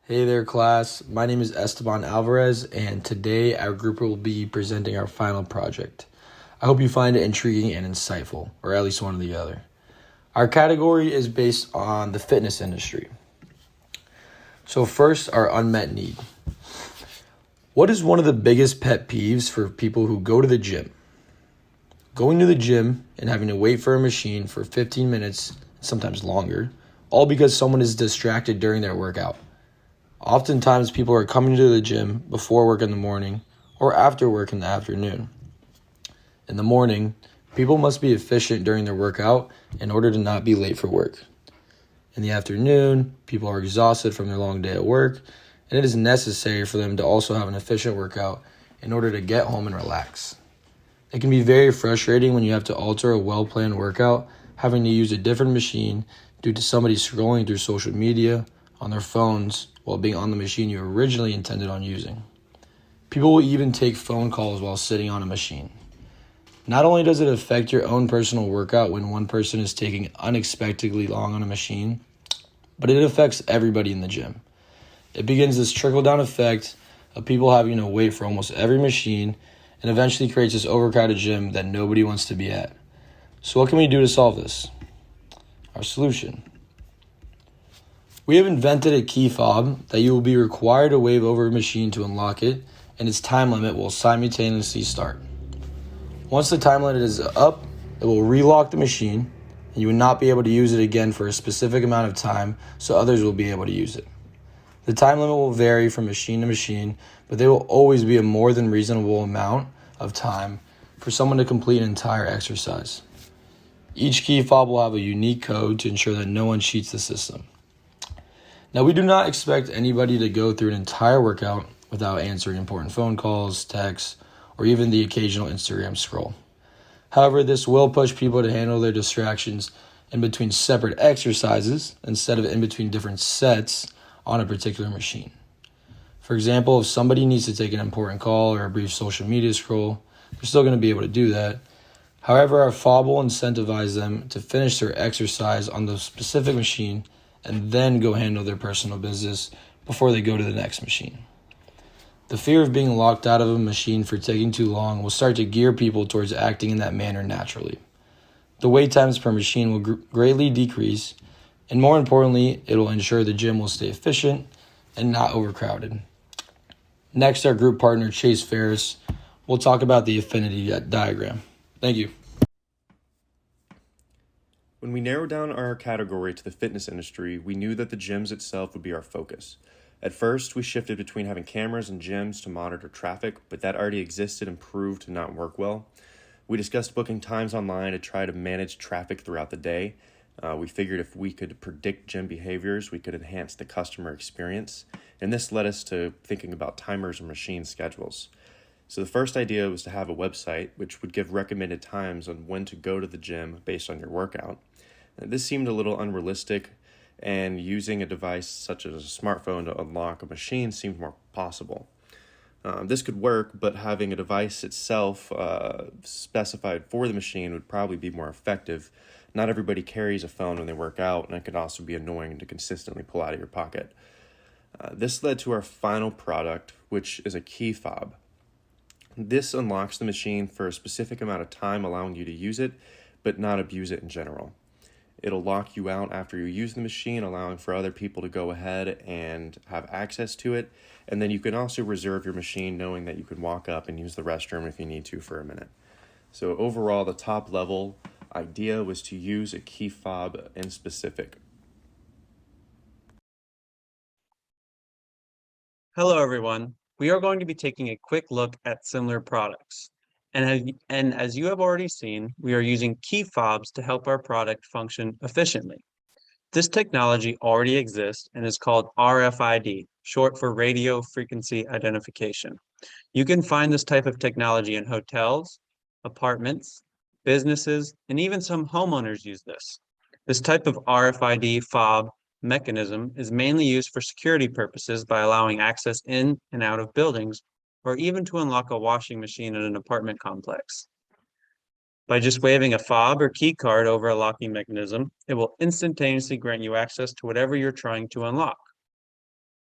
Hey there, class. My name is Esteban Alvarez, and today our group will be presenting our final project. I hope you find it intriguing and insightful, or at least one or the other. Our category is based on the fitness industry. So, first, our unmet need. What is one of the biggest pet peeves for people who go to the gym? Going to the gym and having to wait for a machine for 15 minutes, sometimes longer, all because someone is distracted during their workout. Oftentimes, people are coming to the gym before work in the morning or after work in the afternoon. In the morning, people must be efficient during their workout in order to not be late for work. In the afternoon, people are exhausted from their long day at work, and it is necessary for them to also have an efficient workout in order to get home and relax. It can be very frustrating when you have to alter a well-planned workout, having to use a different machine due to somebody scrolling through social media on their phones while being on the machine you originally intended on using. People will even take phone calls while sitting on a machine. Not only does it affect your own personal workout when one person is taking unexpectedly long on a machine, but it affects everybody in the gym. It begins this trickle-down effect of people having to wait for almost every machine and eventually creates this overcrowded gym that nobody wants to be at. So what can we do to solve this? Our solution. We have invented a key fob that you will be required to wave over a machine to unlock it, and its time limit will simultaneously start. Once the time limit is up, it will relock the machine, and you will not be able to use it again for a specific amount of time, so others will be able to use it. The time limit will vary from machine to machine, but there will always be a more than reasonable amount of time for someone to complete an entire exercise. Each key fob will have a unique code to ensure that no one cheats the system. Now, we do not expect anybody to go through an entire workout without answering important phone calls, texts, or even the occasional Instagram scroll. However, this will push people to handle their distractions in between separate exercises instead of in between different sets on a particular machine. For example, if somebody needs to take an important call or a brief social media scroll, they're still going to be able to do that. However, our fob will incentivize them to finish their exercise on the specific machine and then go handle their personal business before they go to the next machine. The fear of being locked out of a machine for taking too long will start to gear people towards acting in that manner naturally. The wait times per machine will greatly decrease, and more importantly, it will ensure the gym will stay efficient and not overcrowded. Next, our group partner Chase Ferris will talk about the affinity diagram. Thank you. When we narrowed down our category to the fitness industry, we knew that the gyms itself would be our focus. At first, we shifted between having cameras in gyms to monitor traffic, but that already existed and proved to not work well. We discussed booking times online to try to manage traffic throughout the day. We figured if we could predict gym behaviors, we could enhance the customer experience. And this led us to thinking about timers and machine schedules. So the first idea was to have a website which would give recommended times on when to go to the gym based on your workout. This seemed a little unrealistic, and using a device such as a smartphone to unlock a machine seemed more possible. This could work, but having a device itself specified for the machine would probably be more effective. Not everybody carries a phone when they work out, and it could also be annoying to consistently pull out of your pocket. This led to our final product, which is a key fob. This unlocks the machine for a specific amount of time, allowing you to use it, but not abuse it in general. It'll lock you out after you use the machine, allowing for other people to go ahead and have access to it. And then you can also reserve your machine knowing that you can walk up and use the restroom if you need to for a minute. So overall, the top level idea was to use a key fob in specific. Hello, everyone. We are going to be taking a quick look at similar products. And as you have already seen, we are using key fobs to help our product function efficiently. This technology already exists and is called RFID, short for radio frequency identification. You can find this type of technology in hotels, apartments, businesses, and even some homeowners use this. This type of RFID fob mechanism is mainly used for security purposes by allowing access in and out of buildings, or even to unlock a washing machine in an apartment complex. By just waving a fob or key card over a locking mechanism, it will instantaneously grant you access to whatever you're trying to unlock.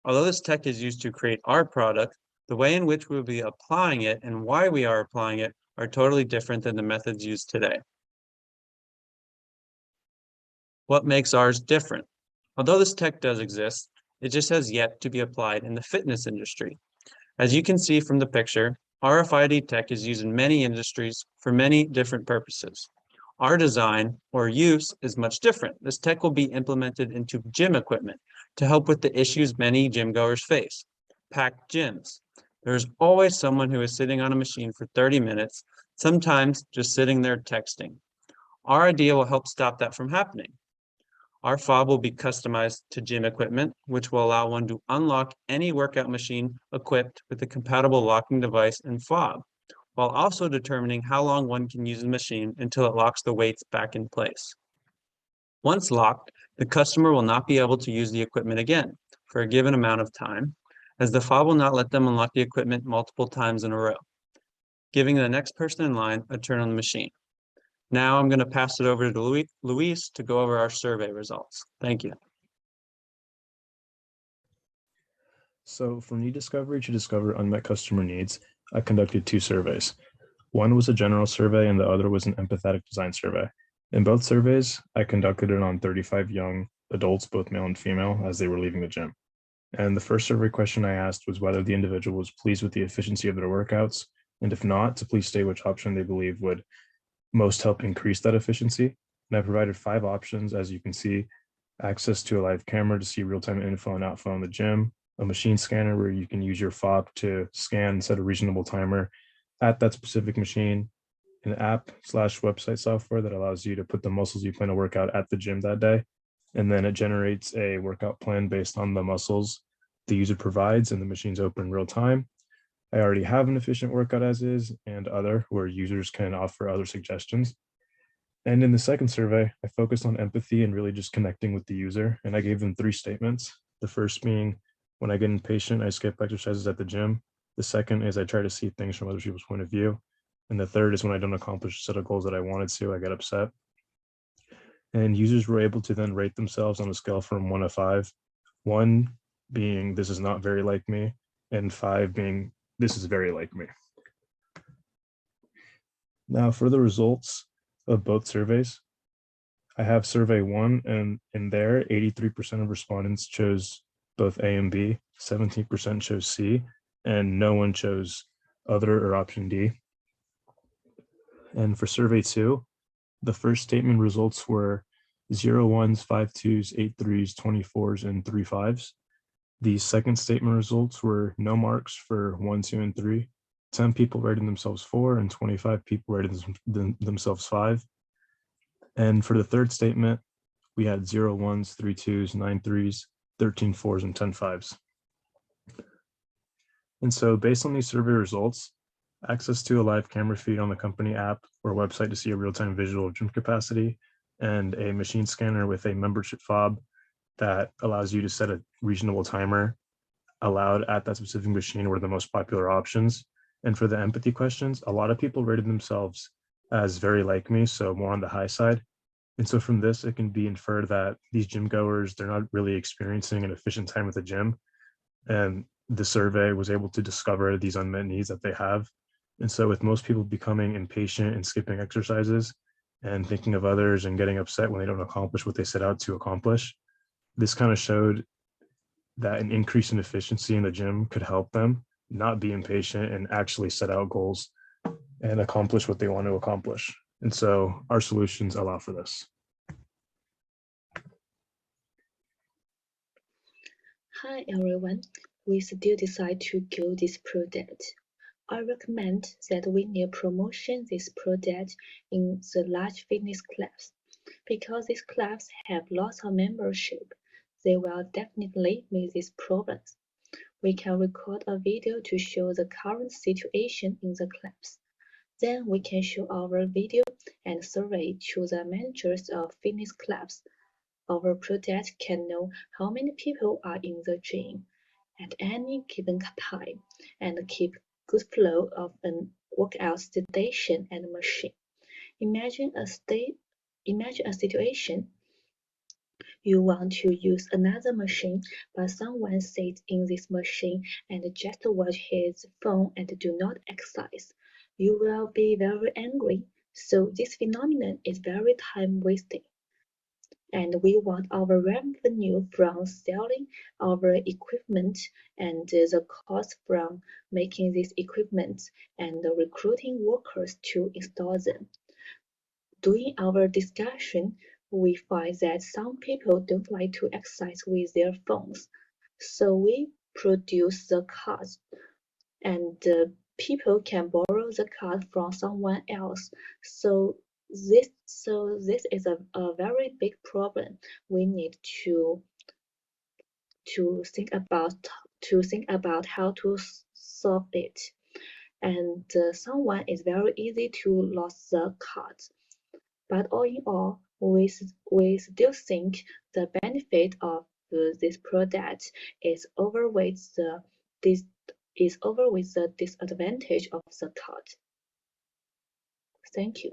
Although this tech is used to create our product, the way in which we'll be applying it and why we are applying it are totally different than the methods used today. What makes ours different? Although this tech does exist, it just has yet to be applied in the fitness industry. As you can see from the picture, RFID tech is used in many industries for many different purposes. Our design or use is much different. This tech will be implemented into gym equipment to help with the issues many gym goers face. Packed gyms. There's always someone who is sitting on a machine for 30 minutes, sometimes just sitting there texting. Our idea will help stop that from happening. Our fob will be customized to gym equipment, which will allow one to unlock any workout machine equipped with a compatible locking device and fob, while also determining how long one can use the machine until it locks the weights back in place. Once locked, the customer will not be able to use the equipment again for a given amount of time, as the fob will not let them unlock the equipment multiple times in a row, giving the next person in line a turn on the machine. Now I'm going to pass it over to Luis to go over our survey results. Thank you. So from need discovery to discover unmet customer needs, I conducted 2 surveys. One was a general survey and the other was an empathetic design survey. In both surveys, I conducted it on 35 young adults, both male and female, as they were leaving the gym. And the first survey question I asked was whether the individual was pleased with the efficiency of their workouts, and if not, to please state which option they believe would most help increase that efficiency. And I provided 5 options, as you can see: access to a live camera to see real-time info and outflow in the gym, a machine scanner where you can use your fob to scan and set a reasonable timer at that specific machine, an app/website software that allows you to put the muscles you plan to work out at the gym that day, and then it generates a workout plan based on the muscles the user provides, and the machine's open in real time. I already have an efficient workout as is, and other, where users can offer other suggestions. And in the second survey, I focused on empathy and really just connecting with the user. And I gave them 3 statements. The first being, when I get impatient, I skip exercises at the gym. The second is I try to see things from other people's point of view. And the third is when I don't accomplish a set of goals that I wanted to, I get upset. And users were able to then rate themselves on a scale from 1 to 5. 1 being, this is not very like me, and 5 being, this is very like me. Now for the results of both surveys, I have survey 1, and in there, 83% of respondents chose both A and B, 17% chose C, and no one chose other or option D. And for survey 2, the first statement results were 0 1s, 5 2s, 8 3s, 24s, and 3 5s. The second statement results were no marks for 1, 2, and 3. 10 people rated themselves 4, and 25 people rated themselves 5. And for the third statement, we had 0 1s, 3 2s, 9 3s, 13 4s, and 10 5s. And so based on these survey results, access to a live camera feed on the company app or website to see a real-time visual of gym capacity, and a machine scanner with a membership fob that allows you to set a reasonable timer allowed at that specific machine were the most popular options. And for the empathy questions, a lot of people rated themselves as very like me, so more on the high side. And so from this, it can be inferred that these gym goers, they're not really experiencing an efficient time at the gym. And the survey was able to discover these unmet needs that they have. And so with most people becoming impatient and skipping exercises and thinking of others and getting upset when they don't accomplish what they set out to accomplish, this kind of showed that an increase in efficiency in the gym could help them not be impatient and actually set out goals and accomplish what they want to accomplish. And so our solutions allow for this. Hi everyone, we still decide to go this product. I recommend that we need promotion this product in the large fitness clubs, because these clubs have lots of membership. They will definitely meet these problems. We can record a video to show the current situation in the clubs. Then we can show our video and survey to the managers of fitness clubs. Our product can know how many people are in the gym at any given time and keep good flow of an workout station and machine. Imagine a situation You want to use another machine, but someone sits in this machine and just watch his phone and do not exercise. You will be very angry. So this phenomenon is very time wasting. And we want our revenue from selling our equipment and the cost from making these equipment and recruiting workers to install them. During our discussion, we find that some people don't like to exercise with their phones, so we produce the cards, and people can borrow the card from someone else. So this is a very big problem. We need to think about how to solve it. And someone is very easy to lose the cards. But all in all, we still think the benefit of this product is outweighs the disadvantage of the card. Thank you.